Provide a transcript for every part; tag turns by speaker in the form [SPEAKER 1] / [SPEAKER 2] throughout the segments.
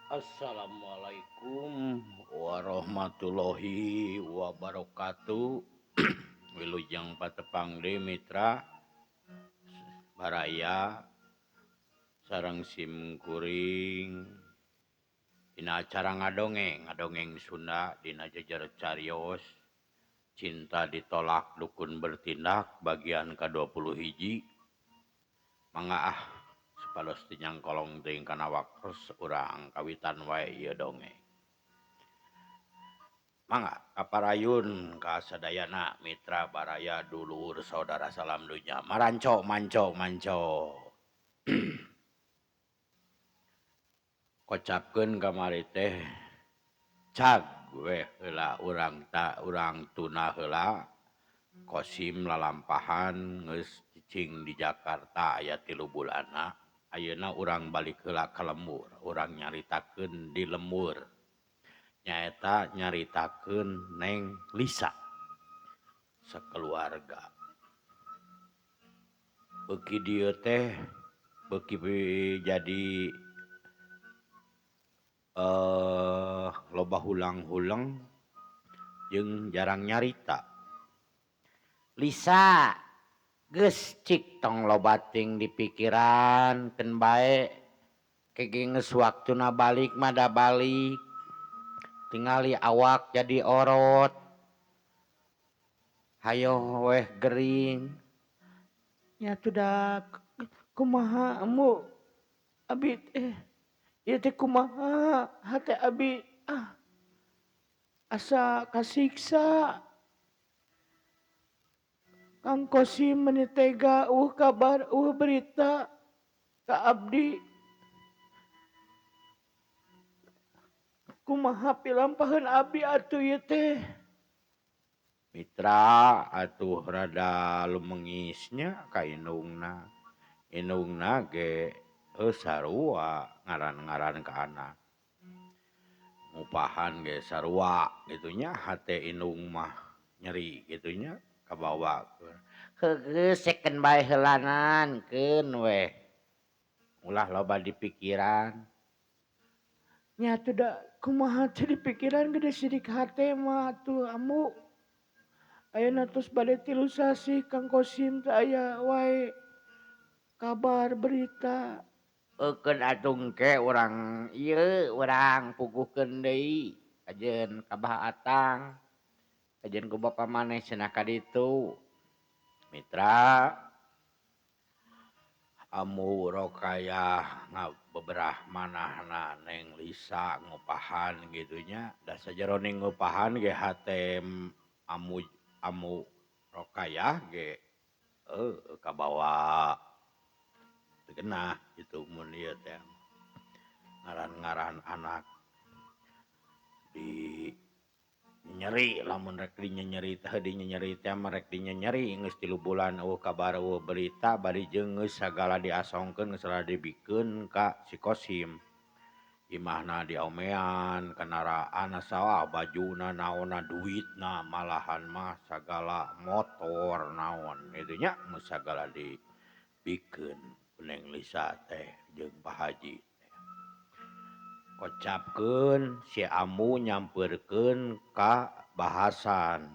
[SPEAKER 1] Assalamualaikum warahmatullahi wabarakatuh. Wilujeng patepangde mitra baraya sareng simkuring dina acara ngadongeng Sunda dina jejer carios cinta ditolak dukun bertindak bagian ke-21 mangga supados tinyang kolong teuing kana waktos urang kawitan wae ieu dongeng. Mangga kaparayun kasadayana mitra baraya dulur saudara salam dunya maranco manco kocapkeun kamari teh cag we heula urang tuna heula Kosim lalampahan geus cicing di Jakarta aya 3 bulanna ayeuna urang balik heula ka lembur urang nyaritakeun di lembur nyaeta nyaritakeun Neng Lisa sakeluarga. Beuki dieu teh beuki jadi loba hulang-huleng jeung jarang nyarita. Lisa geus cik tong loba ting di pikiran keun bae kege geus waktuna balik mah da balik tingali awak jadi orot hayo weh gering nya tuh da kumaha emu abi ieu teh kumaha hate abi asa kasiksa Kang Kosim meuni tega kabar berita ka abdi kumaha pilampaheun abi atuh ieu teh mitra atuh rada lumengisnya ka indungna ge sarua ngaran-ngaran ka anak ngupahan ge sarua gitunya hate indung mah nyeri gitunya kabawa heugeus seken bae heulanan keun weh ulah loba dipikiran nya tuh da kumaha teh dipikiran gede sidik hate mah atuh amu ayeuna tos bade 3 sasi Kang Kosim teh aya wae kabar berita eukeun atuh engke urang ieu urang puguhkeun deui ajeun ka Bah Atang ajeun ku bapa maneh cenah ka ditu mitra amu rokayah beberah manahna Neng Lisa ngupahan gitunya da sajeroning ngupahan ge hate amu rokayah ge kabawa teu geunah kitu mun ieu teh ngaran-ngaran anak di nyeri lamun rek dinyeri teh dinyeri teh mah rek dinyeri geus 3 bulan kabar berita bari jeung geus sagala diasongkeun geus radebikeun ka si Kosim imahna diomean kendaraan saha bajuna naonna duitna malahan mah sagala motor naon kitu nya geus sagala dibikeun ku Neng Lisa teh jeung Pak Haji kocapkeun si amu nyampeurkeun ka bahasan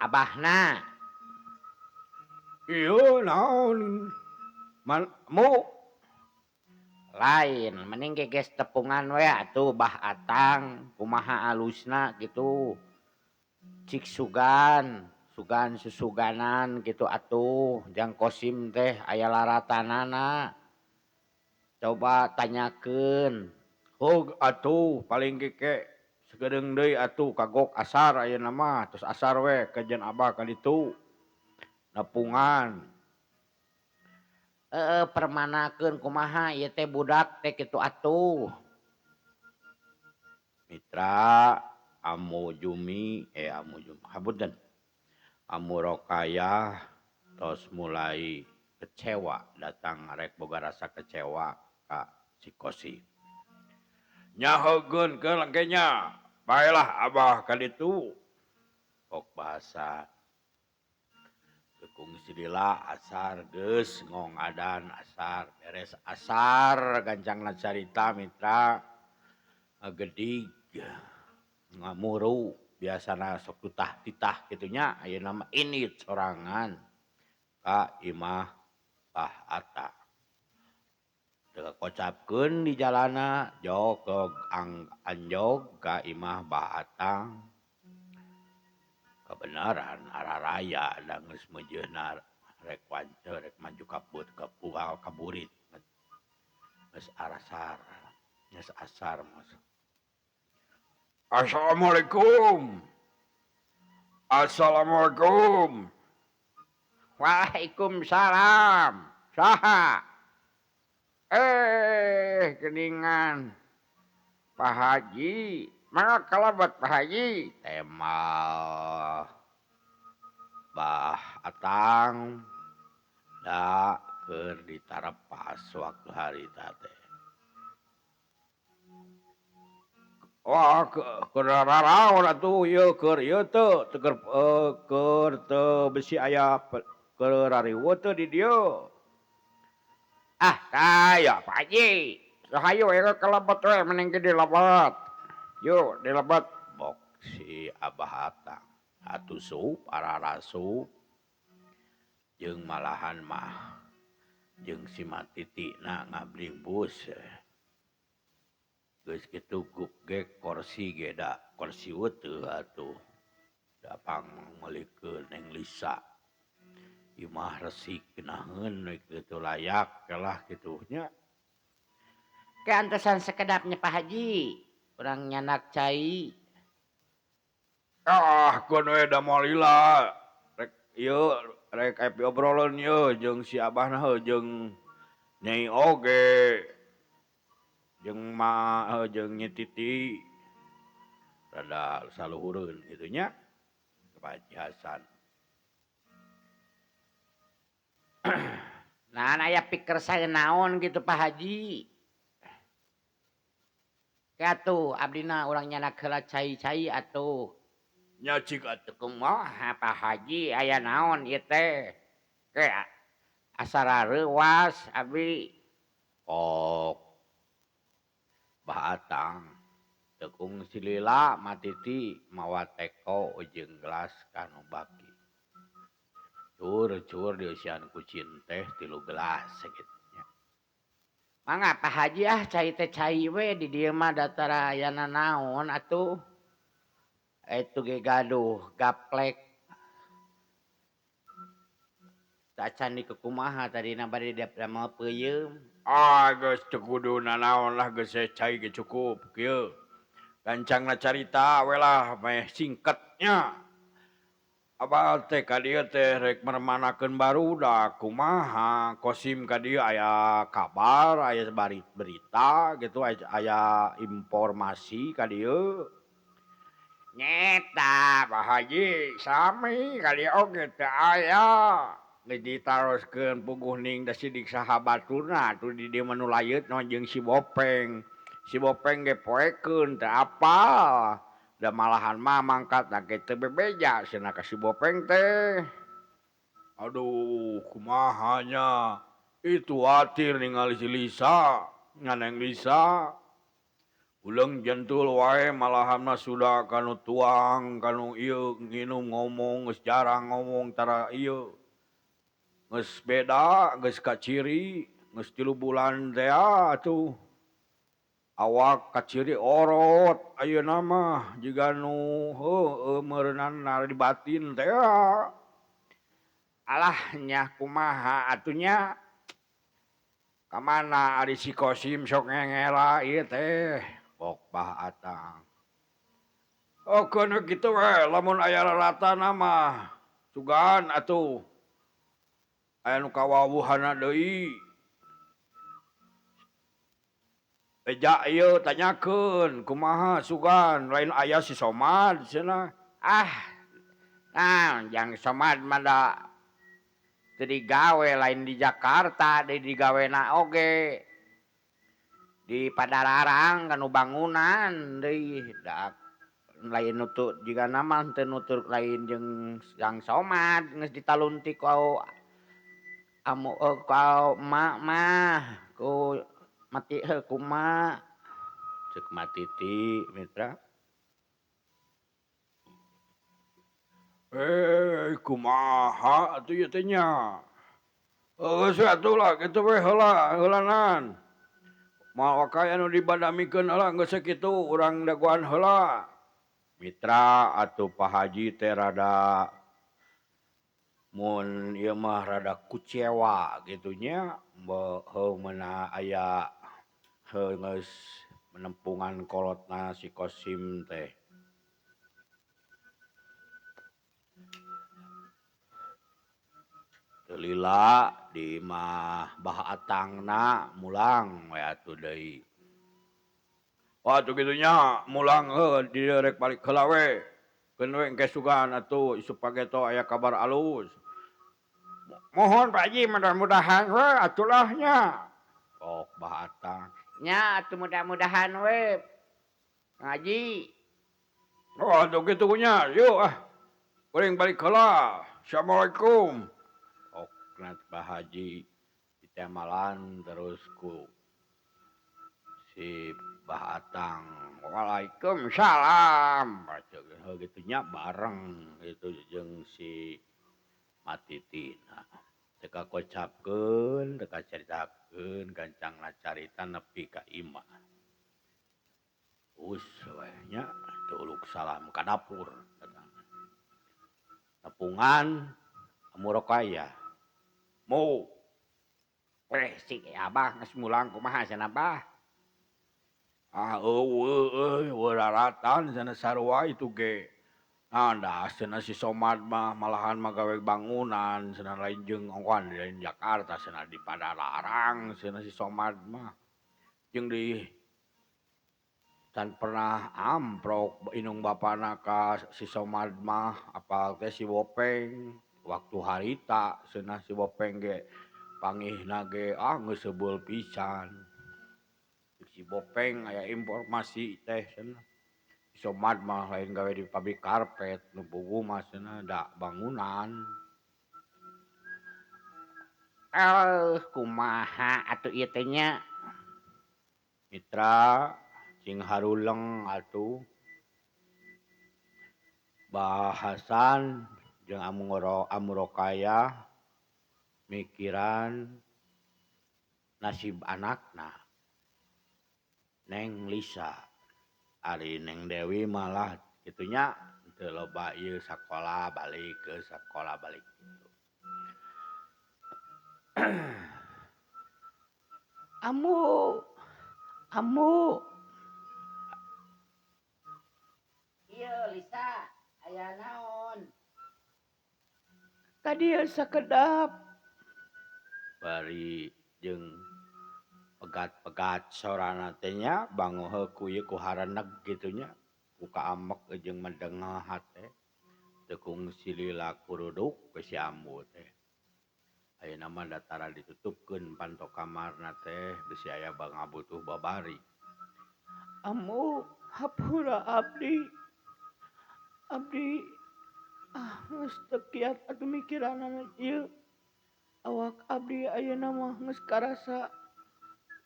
[SPEAKER 1] abahna ieu naon mu lain mending geges tepungan we atuh Bah Atang kumaha alusna gitu cik sugan susuganan gitu atuh jang Kosim teh aya laratanana coba tanyakeun hog atuh paling keke sagedeung deui atuh kagok asar ayeuna mah tos asar we kajian abah ka ditu nepungan permanakeun kumaha ieu teh budak teh kitu atuh mitra amu Jumi hapunten amu Rokayah tos mulai kecewa datang rek boga rasa kecewa ka si Kosim nyahogeun keun engke nya baelah abah ka ditu kok bahasa Tekung silila asar geus ngong adan asar beres asar gancangna carita mitra ngagedig ngamuru biasana sok titah kitunya ayeuna mah init sorangan ka imah Bah Atta teu kocapkeun di jalana jog ke anjog ka imah Bah Atang kebenaran araraya da geus meujeuhna rek wance rek maju ka kaburit geus arasar geus asar mas. Assalamualaikum. Assalamualaikum. Waalaikumsalam. Saha? Geningan Pak Haji. Mana kalabat Pak Haji? Temal Bah Atang da keur ditarepas waktu hari teh. Wah, keur raraon atuh ieu keur ieu teu keur teu besi aya keur rariweuh teu di dieu. Ah, aya Pak Haji. Rahayu we kelebet we mending ge dilebet. Yuk, dilebet. Bok si Abah Atang. Atuh sup, ararasup. Jeung malahan mah jeung si Matitina ngabringbus. Geus kitu ge kursi ge da kursi weuteung atuh. Da pangmelikeun Neng Lisa. Imah resik naheun we kitu layak lah kitu nya. Keantesan sekedapnya Pak Haji. Urang nyanak cai. Ah, kun we da molila. Rek ieu rek epi obrolan ieu jeung si Abahna heuh jeung Nyai oge. Jeung jeung Nyi Titi rada saluhureun kitu nya Pak Haji Hasan. Nah, aya pikir saya naon gitu Pak Haji. Atuh abdina urang nyanak heula cai-cai atuh. Nya cik atuh kumaha Pak Haji aya naon ieu teh? Ke asara reuwas abdi. Kok Bah Atang tekung silila Matiti mawa teko jeung gelas kanu baki. Cur dieusian kucing teh 3 gelas sakitu nya. Mangga Pak Haji cai teh cai we di dieu mah datara ayana naon atuh. Itu ge gaduh gaplek. Tak candi kumaha tadina bade damel peuyeum. Ah, geus teu kudu nanaon lah geus cai ge cukup kieu. Gancangna carita we lah meh singkatnya. Abah teh ka dieu teh rek meremanakeun barudak kumaha kosim ka dieu aya kabar aya berita gitu aya informasi ka dieu. Nyeta Pak Haji sami kali oge teu aya. Geus ditaroskeun puguh ning da sidik sahabaturna atuh di dieu mah nu layeutna jeung si Bopeng. Si Bopeng ge poekeun teu apal. Da malahan mah mangkatna ge teu bebeja cenah ka si Bopeng teh. Aduh, kumaha nya? Itu watir ningali si Lisa, nganeng Lisa. Uleung jentul wae malahan mah sudah kanu tuang kanu ieu nginum ngomong geus jarang ngomong tara ieu. Geus beda, geus kaciri, geus 3 bulan teh atuh. Awak kaciri orot ayeuna mah jiga nu heueuh meureunana di batin teh. Alah nya kumaha atuh nya? Ka mana ari si Kosim sok ngengela ieu teh? Bok Bah Atang. Oh keuna kitu we lamun aya raratana mah sugan atuh. Aya nu kawawuhana deui. Eja ieu tanyakeun kumaha sugan lain aya si Somad cenah. Ah, naon jang Somad mah da teu digawe lain di Jakarta deui digawena oge. Di Padalarang kanu bangunan deui da lain nutur jika nama teu nutur lain jeung Sang Somad geus ditalunti ku ku emak mah ku mati ku emak ceuk Matiti mitra. Kumaha atuh ieu teh nya? Geus we atuh lah kitu we heula heulanan. Moal wakai anu dibadamikeun heula geus sakitu urang dagoan heula. Mitra atuh Pak Haji teh rada mun ieu mah rada kucewa kitu nya heuh meunah aya heuh geus menempungan kolotna si Kosim teh. Teu lila di imah Bah Atangna mulang we atuh deui. Oh atuh kitu nya mulang heuh di dieu rek balik heula we. Keun we engke sugan atuh supageto aya kabar alus. Mohon Pak Haji mudah-mudahan we atuh nya. Sok Bah Atang. Nya atuh mudah-mudahan we. Ngaji. Oh atuh kitu nya yeuh Kuring balik heula. Assalamualaikum. Okna Pak Haji ditemalan terus ku si Bah Atang. Waalaikumsalam. Heuh kitu nya bareng gitu jeung si Matiti. Nah, teu kakocapkeun, teu kacaritakeun gancangna carita nepi ka imah. Us we nya teu uluk salam ka dapur. Nepungan Amurokaya. Mu. Si Abah geus mulang kumaha cenah Abah? Eueuh raratan cenah sarua itu ge. Da cenah si Somad mah malahan mah gawe bangunan cenah lain jeung ongkoan lain Jakarta cenah di Padalarang cenah si Somad mah. Jeung di can pernah amprok inung bapana ka si Somad mah apal teh si Bopeng waktu harita cenah si Bopeng ge pangihna ge geus sebeul pisan. Si Bopeng aya informasi teh cenah. Si Somad mah lain gawe di pabrik karpet nu puguh mah cenah da bangunan. Kumaha atuh ieu teh nya? Mitra cing haruleng atuh. Bah Hasan jeung Amurokaya mikiran nasib anakna. Neng Lisa. Ari Neng Dewi malah kitu nya teu loba ieu sakola balik ke sakola balik kitu. Amu. Ieu Lisa, aya naon? Ka dieu sakedap. Bari jeung pegat-pegat sorana teh nya bangoheuh ku ieu ku hareneg kitu nya. Ku kaamek jeung medengah teh. Teu kungsi lila kuruduk ku si Ambu teh. Ayeuna mah datara ditutupkeun panto kamarna teh bisi aya bangabutuh babari. Amu hapura abdi. Abdi geus teu kiat atuh mikiranna ieu. Awak abdi ayeuna mah geus karasa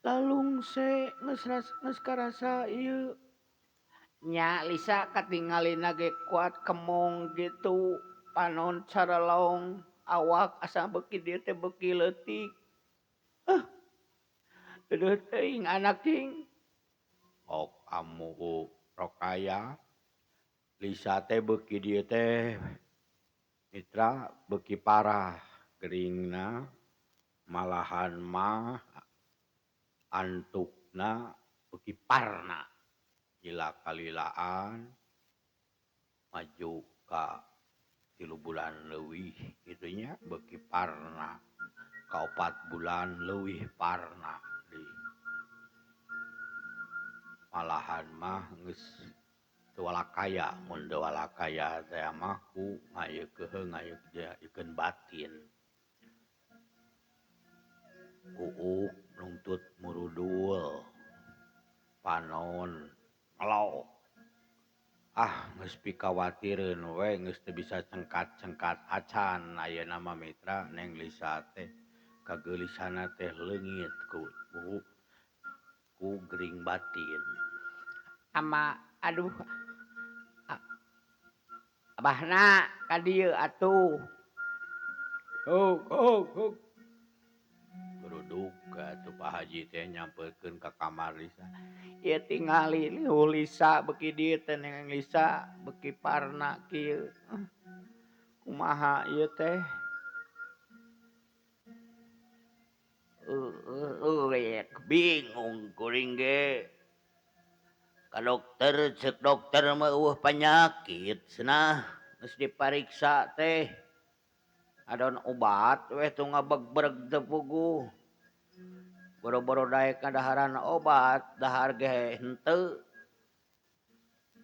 [SPEAKER 1] lalungse geus karasa ieu. Nya Lisa katingalina ge kuat kemong gitu panon carelong awak asa beuki dieu teh beuki leutik. Deudeut teuing anak cing. Ok Amu Rokaya. Lisa teh beuki dieu teh mitra beuki parah geuringna malahan mah antukna beuki parna. Gila kalilaan maju ka 3 bulan leuwih kitu nya beuki parna. Ka 4 bulan leuwih parna di malahan mah geus teu walakaya mun teu walakaya teh mah ku ngayeukkeun batin. Uuk nuntut murudul panon ngelok geus pikawatireun we geus teu bisa cengkat-cengkat acan ayeuna mah mitra Neng Lisa teh kageulisana teh leungit ku gering batin. Aduh, abahna ka dieu atuh. Huk. Geruduk atuh Pak Haji teh nyampeurkeun ka kamar Lisa. Ieu tingali Lisa beuki dieu teh Neng Lisa beuki parna kieu. Kumaha ieu teh? Bingung kuring ge. Ka dokter ceuk dokter mah eueuh panyakit cenah geus dipariksa teh. Adon obat we tu ngabegreg teu puguh. Boro-boro daek ngadaharan obat, dahar ge henteu.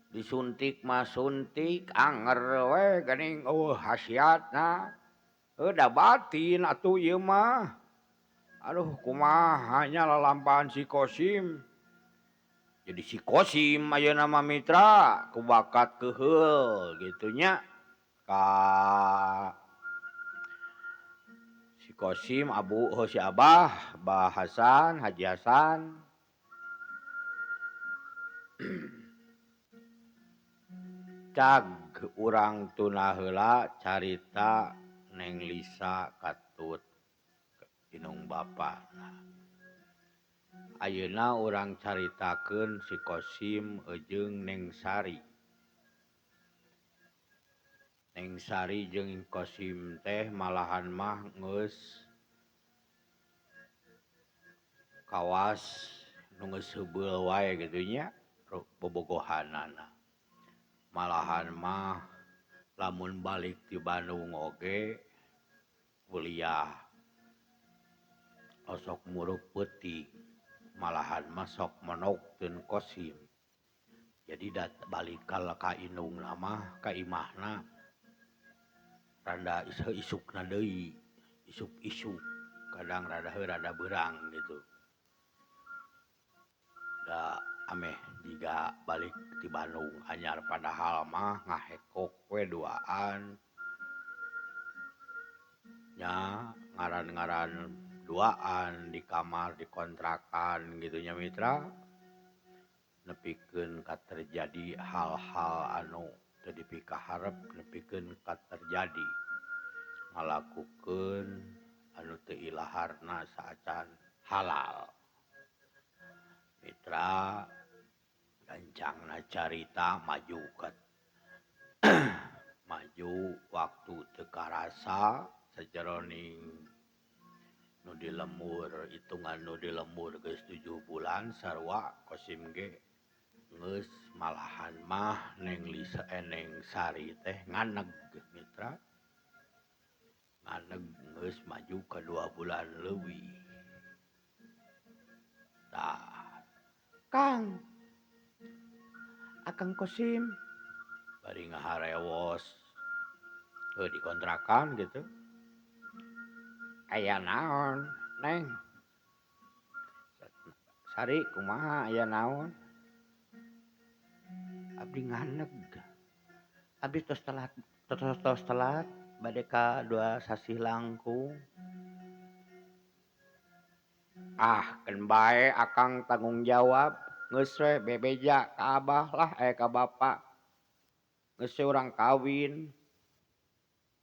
[SPEAKER 1] Disuntik mah suntik, anger we geuning eueuh hasiatna. Da batin atuh ieu mah. Aduh kumaha nya lalampahan si Kosim. Jadi si Kosim ayeuna mah mitra ku bakat keheul gitu nya. Ka si Kosim si Abah, Abah Hasan, Haji Hasan. Cag urang tuna heula carita Neng Lisa katut inung bapana. Ayeuna urang caritakeun si Kosim jeung Neng Sari. Neng Sari jeung Kosim teh malahan mah geus kawas nu geus heubeul wae kitu nya bobogohanana. Malahan mah lamun balik ti Bandung oge kuliah osok murug peuting malahan mah sok monogkeun Kosim. Jadi balik ka indungna mah ka imahna rada isuk-isukna deui, isuk-isuk kadang rada beurang gitu. Da ameh jiga balik ti Bandung anyar padahal mah ngahekok we duaan. Nya ngaran-ngaran duaan di kamar di kontrakan gitu nya mitra. Nepikeun ka terjadi hal-hal anu teu dipikaharep nepikeun ka terjadi. Ngalakukeun anu teu ilaharna saacan halal. Mitra gancangna carita maju maju waktu teu karasa sajeroning nu dilemur hitungan nu dilemur geus 7 bulan sarua Kosim ge geus malahan mah Neng Sari teh nganeg mitra. Nganeg geus maju ka 2 bulan leuwih. Tah Kang Akang Kosim bari ngaharewos di kontrakan gitu. Aya naon, Neng? Sari kumaha aya naon? Abdi nganeg. Abdi tos telat bade ka 2 sasih langkung. Keun bae Akang tanggung jawab. Geus we bebeja ka Abah lah ka Bapak. Geus we urang kawin.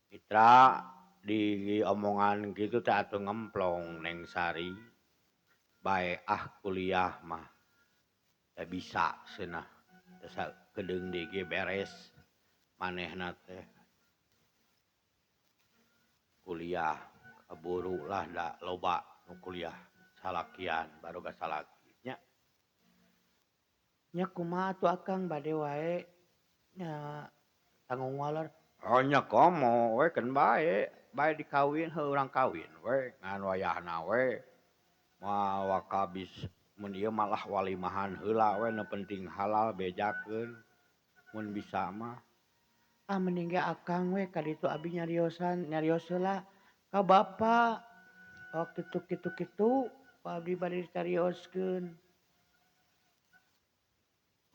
[SPEAKER 1] Mitra di omongan gitu teh atuh ngemplong Neng Sari. Bae kuliah mah teu bisa cenah. Teu kedeung deui ge beres manehna teh kuliah kaburu lah da loba nu kuliah salakian baruga salaki nya. Nya kumaha atuh Akang bade wae nya tanggung walor. Oh nya komo we keun bae dikawin urang kawin we ngan wayahna we. Moal wakabis mun ieu malah walimahan heula we nu penting halal bejakeun mun bisa mah. Mending ge Akang we ka ditu abi nyarios heula ka Bapak. Oh kitu ku abdi bade dicarioskeun.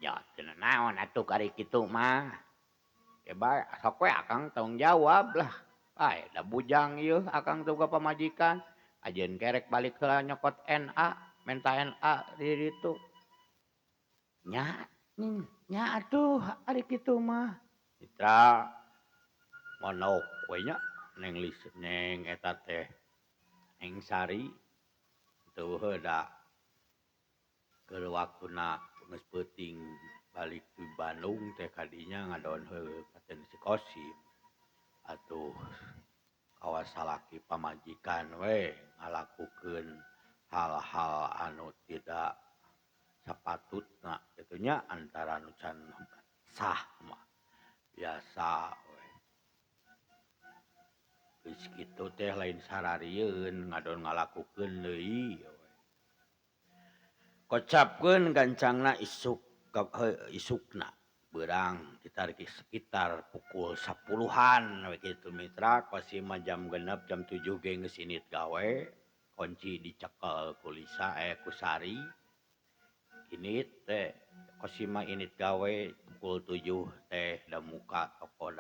[SPEAKER 1] Ya teu naon atuh ari kitu mah. Ya bae sok we akang tanggung jawab lah. Bae da bujang ieu akang teu ka pamajikan. Ajeun kerek balik heula nyokot NA, menta NA di ditu. Nya, nya atuh ari kitu mah. Mitra monok we nya neng eta teh Neng Sari teu heuda keur waktuna geus peuting balik di Bandung teh kadinya ngadoan heueuh ka teh si Kosim. Atuh kawas salaki pamajikan we ngalakukeun hal-hal anu tidak sapatutna kitu nya antara nu can sah mah biasa we. Geus kitu teh lain sararieun ngadon ngalakukeun deui we. Kocapkeun gancangna isukna beurang sekitar pukul 10-an we kitu mitra Kosim mah jam 6 jam 7 ge geus init gawe kunci dicekel ku Sari init teh Kosim mah init gawe pukul 7 teh da muka toko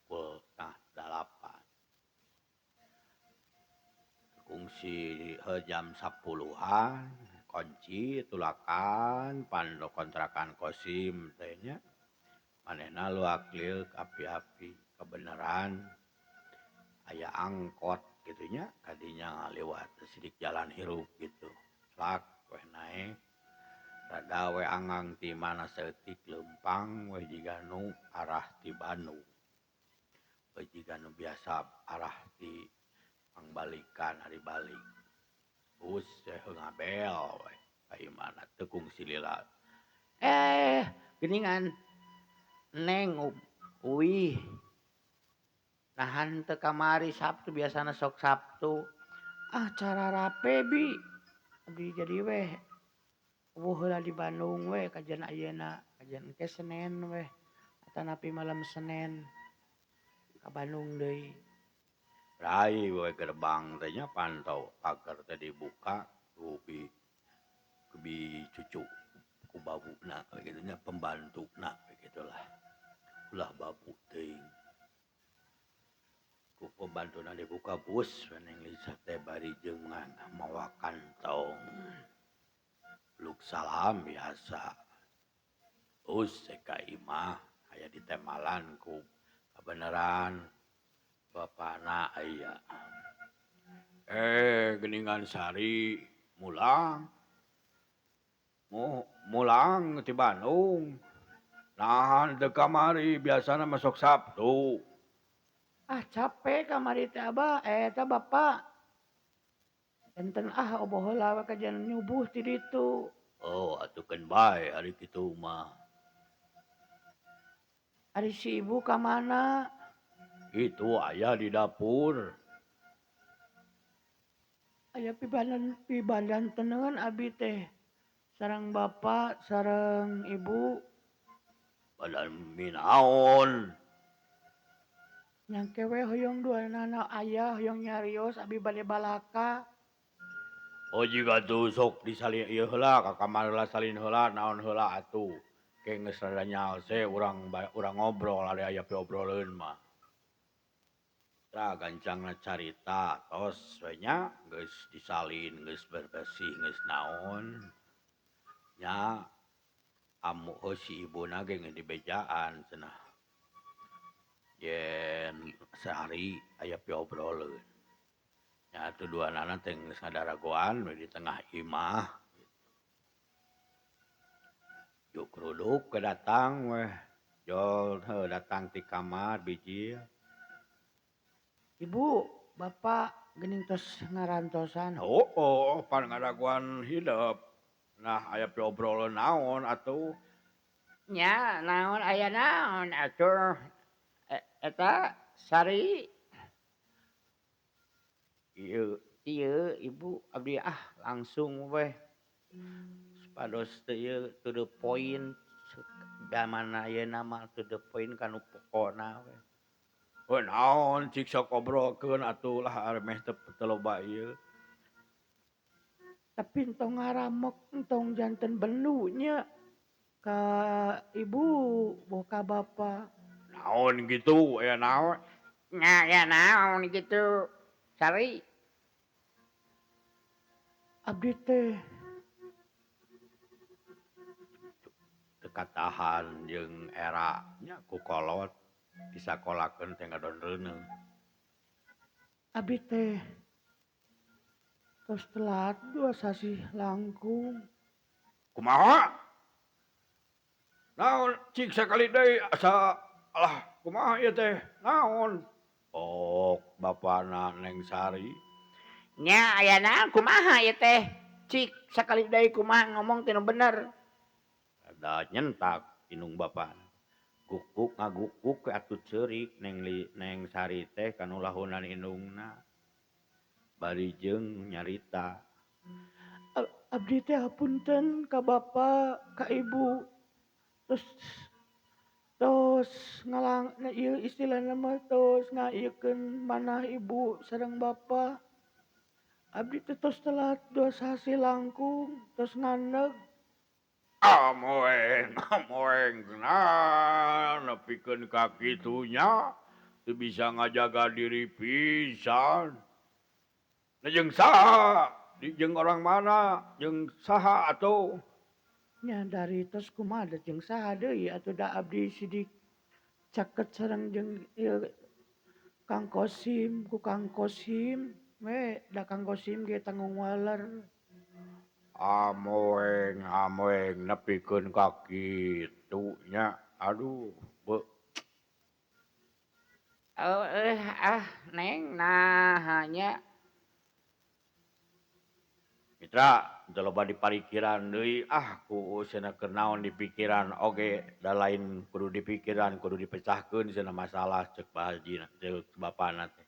[SPEAKER 1] pukul 8 kungsi jam 10-an kunci tulakan pando kontrakan Kosim teh nya manehna luak liuk api-api kebenaran aya angkot gitu nya kadinya ngaliwat sidik jalan hirup gitu lak weh naek rada we angang ti mana saeutik leumpang weh jiga nu arah ti Bandung weh jiga nu biasa arah ti pangbalikan ari balik bus teh ngabel we ka imana teu kungsi lila geuningan Neng Uwih nahan teu kamari Sabtu biasana sok Sabtu acara rape bi abdi jadi weh eueuh heula di Bandung we kajian ayeuna kajian engke Senen weh atanapi malam Senen ka Bandung deui rai we gerbang teh nya pantau pagar teh dibuka ku bi cucu ku babuna kitu nya pembantuna begitulah ulah babu teuing ku pembantuna dibuka bus neng Lisa teh bari jeungan mawa kantong luk salam biasa bus ka imah aya ditemalan ku kabeneran bapana aya geuningan Sari mulang ti Bandung nahan teu kamari biasana masuk Sabtu capek kamari teh Abah eta Bapak enten oboh heula we kajian nyubuh ti ditu oh atukeun bae ari kitu mah ari si ibu ka mana itu aya di dapur aya pibadan teuneuan abi teh sareng bapak sareng ibu badan minaon nyangke we hoyong duanana aya hoyong nyarios abi bade balaka oh jiga tuh sok disalin ieu heula ka kamar heula salin heula naon heula atuh ke geus rada nyaho se urang ngobrol ari aya piobroleun mah tah gancangna carita tos we nya geus disalin geus bersih geus naon nya amu si ibuna ge geus dibejaan cenah yen sehari aya piobroleun nya atuh duanana teh geus ngadaragoan we di tengah imah juk kruduk kedatang weh jol datang ti kamar biji ibu bapak geuning tos ngarantosan pan ngadaguan hidup nah aya piobroleun naon atuh nya naon aya naon atuh eta Sari ieu ibu abdi langsung weh supados teu ieu to the point zaman ayeuna mah to the point kanu pokona we naon cik sok obrolkeun atuh lah ari meh teu loba ieu tapi entong ngaramek entong janten benu nya
[SPEAKER 2] ka ibu, boka bapak.
[SPEAKER 1] Naon gitu, ya naon? Nya ya naon gitu. Sari.
[SPEAKER 2] Abdi teh
[SPEAKER 1] Teu tahan jeung era nya ku kolot disakolakeun teh ngadon reuneu.
[SPEAKER 2] abdi teh tos telat 2 sasi langkung.
[SPEAKER 1] Kumaha? Naon cik sakali deui asa alah kumaha ieu teh? Naon? Oh, bapana Neng Sari. Nya aya naon kumaha ieu teh? Cik sakali deui kumaha ngomong teh nu bener. Da nyentak inung bapana. Guguk ngaguguk ke atuh ceurik Neng Sari teh kanu lahunan indungna. Bari jeung nyarita.
[SPEAKER 2] Abdi teh hapunten ka bapak, ka ibu. Terus tos ngalang ieu istilahna mah tos ngaeukeun manah ibu sareng bapak. Abdi teh tos telat 2 sasi langkung tos ngandeg.
[SPEAKER 1] Amoeng nepikeun ka kitunya teu bisa ngajaga diri pisan. Na jeung saha? Jeung orang mana? Jeung saha atuh?
[SPEAKER 2] Nya dari tos kumaha da jeung saha deui atuh da abdi sidik caket sareng jeung ieu Kang Kosim ku Kang Kosim we da Kang Kosim ge tanggung waler.
[SPEAKER 1] Amoeng nepikeun ka kitu nya. Aduh, beuh. Neng naha nya. Mitra, teu loba diparikiran deui ku cenah keur naon dipikiran oge da lain kudu dipikiran kudu dipecahkeun cenah masalah ceuk Pak ceuk bapana teh.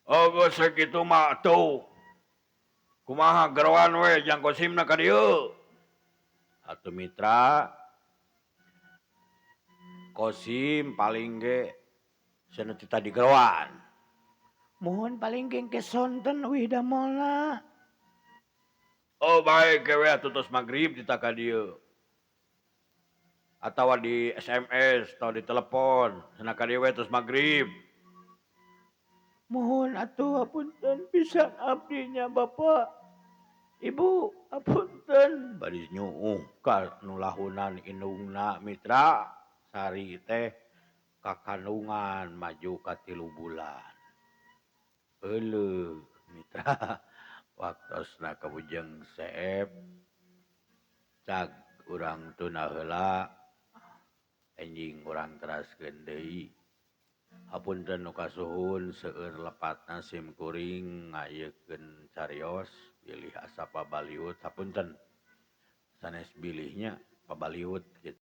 [SPEAKER 1] Geus sakitu mah atuh. Kumaha gerowan we Jang Kosimna ka dieu? Atuh mitra, Kosim paling ge cenah teu tadi gerowan.
[SPEAKER 2] Mohon paling engke sonten euy damelna.
[SPEAKER 1] Oh baik we atuh tos magrib dita ka dieu. Atawa di SMS atau di telepon cenah ka dieu we tos magrib.
[SPEAKER 2] Mohon atuh hapunten pisan abdi nya Bapak. Ibu hapunten.
[SPEAKER 1] Bari nyuuh ka nu lahunan indungna mitra Sari teh kakandungan maju ka 3 bulan. Heuleuh mitra waktosna kabujeng seep cag urang tuna heula enjing urang teraskeun deui. Hapunten nu kasuhun seueur lepatna sim kuring ngaeukeun carios pilih asa pabaliut hapunten sanes bilihnya pabaliut kitu.